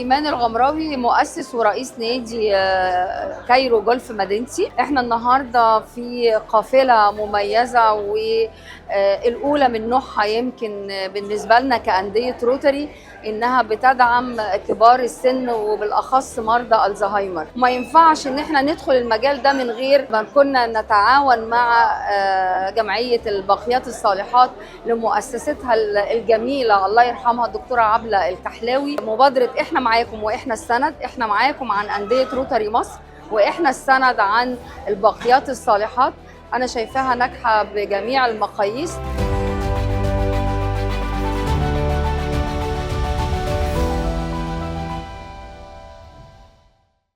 إيمان الغمراوي مؤسس ورئيس نادي كايرو جولف مدينتي. احنا النهارده في قافله مميزه والاولى من نوعها يمكن بالنسبه لنا كانديه روتري، انها بتدعم كبار السن وبالاخص مرضى الزهايمر. ما ينفعش ان احنا ندخل المجال ده من غير ما كنا نتعاون مع جمعيه الباقيات الصالحات لمؤسستها الجميله الله يرحمها الدكتوره عبله الكحلاوي. مبادره احنا معاكم واحنا السند، احنا معاكم عن انديه روتري مصر واحنا السند عن الباقيات الصالحات. انا شايفاها ناجحه بجميع المقاييس.